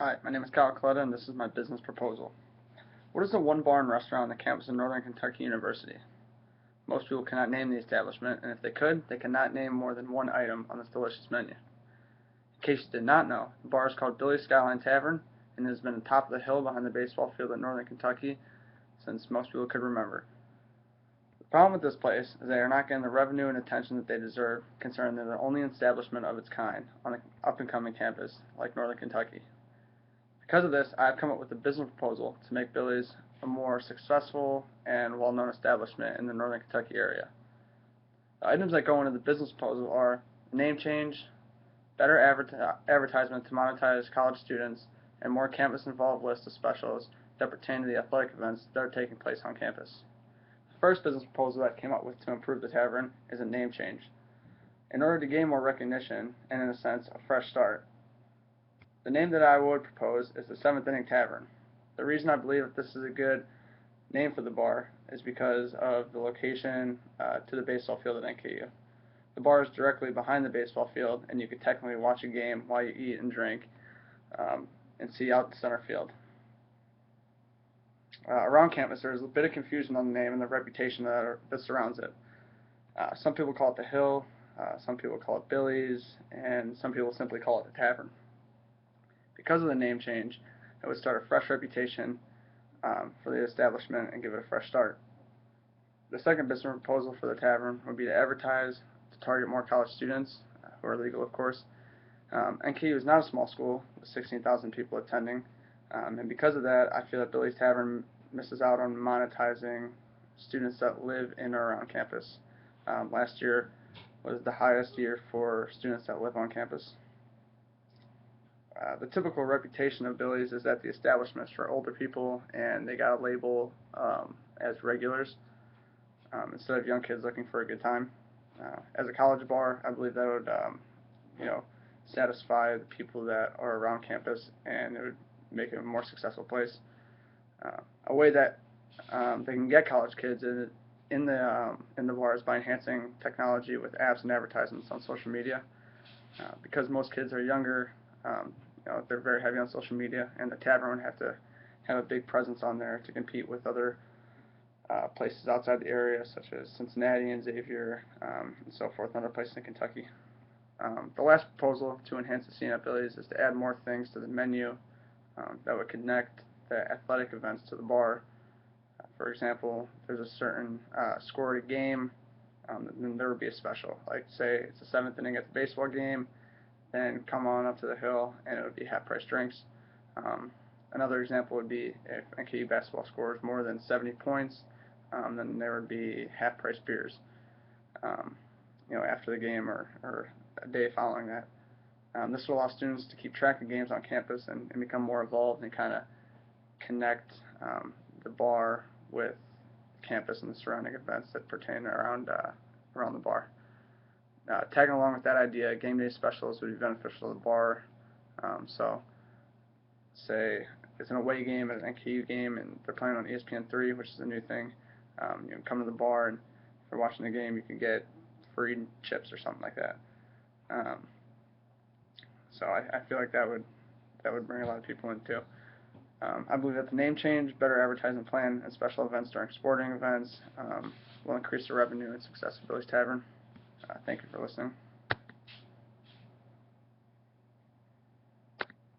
Hi, my name is Kyle Coletta, and this is my business proposal. What is the one bar and restaurant on the campus of Northern Kentucky University? Most people cannot name the establishment, and if they could, they cannot name more than one item on this delicious menu. In case you did not know, the bar is called Billy's Skyline Tavern, and it has been atop of the hill behind the baseball field at Northern Kentucky since most people could remember. The problem with this place is they are not getting the revenue and attention that they deserve, considering they're the only establishment of its kind on an up-and-coming campus like Northern Kentucky. Because of this, I've come up with a business proposal to make Billy's a more successful and well-known establishment in the Northern Kentucky area. The items that go into the business proposal are a name change, better advertisement to monetize college students, and more campus-involved list of specials that pertain to the athletic events that are taking place on campus. The first business proposal that I came up with to improve the tavern is a name change. In order to gain more recognition and, in a sense, a fresh start, the name that I would propose is the Seventh Inning Tavern. The reason I believe that this is a good name for the bar is because of the location to the baseball field at NKU. The bar is directly behind the baseball field, and you could technically watch a game while you eat and drink and see out the center field. Around campus, there's a bit of confusion on the name and the reputation that surrounds it. Some people call it the Hill, some people call it Billy's, and some people simply call it the Tavern. Because of the name change, it would start a fresh reputation for the establishment and give it a fresh start. The second business proposal for the tavern would be to advertise to target more college students, who are legal, of course. NKU is not a small school with 16,000 people attending, and because of that, I feel that Billy's Tavern misses out on monetizing students that live in or around campus. Last year was the highest year for students that live on campus. The typical reputation of Billy's is that the establishment is for older people, and they got a label as regulars instead of young kids looking for a good time. As a college bar, I believe that would, satisfy the people that are around campus, and it would make it a more successful place. A way that they can get college kids in the bar is by enhancing technology with apps and advertisements on social media. Because most kids are younger, they're very heavy on social media, and the tavern would have to have a big presence on there to compete with other places outside the area, such as Cincinnati and Xavier, and so forth, and other places in Kentucky. The last proposal to enhance the scene at Billy's is to add more things to the menu that would connect the athletic events to the bar. For example, if there's a certain score at a game, then there would be a special. Like, say, it's the seventh inning at the baseball game, then come on up to the hill, and it would be half-price drinks. Another example would be if NKU basketball scores more than 70 points, then there would be half-price beers, after the game or a day following that. This will allow students to keep track of games on campus and become more involved and kind of connect the bar with campus and the surrounding events that pertain around the bar. Tagging along with that idea, game day specials would be beneficial to the bar. So, say it's an away game at an NKU game and they're playing on ESPN3, which is a new thing. You can come to the bar, and if you're watching the game, you can get free chips or something like that. So I feel like that would bring a lot of people in too. I believe that the name change, better advertising plan, and special events during sporting events will increase the revenue and success of Billy's Tavern. Thank you for listening.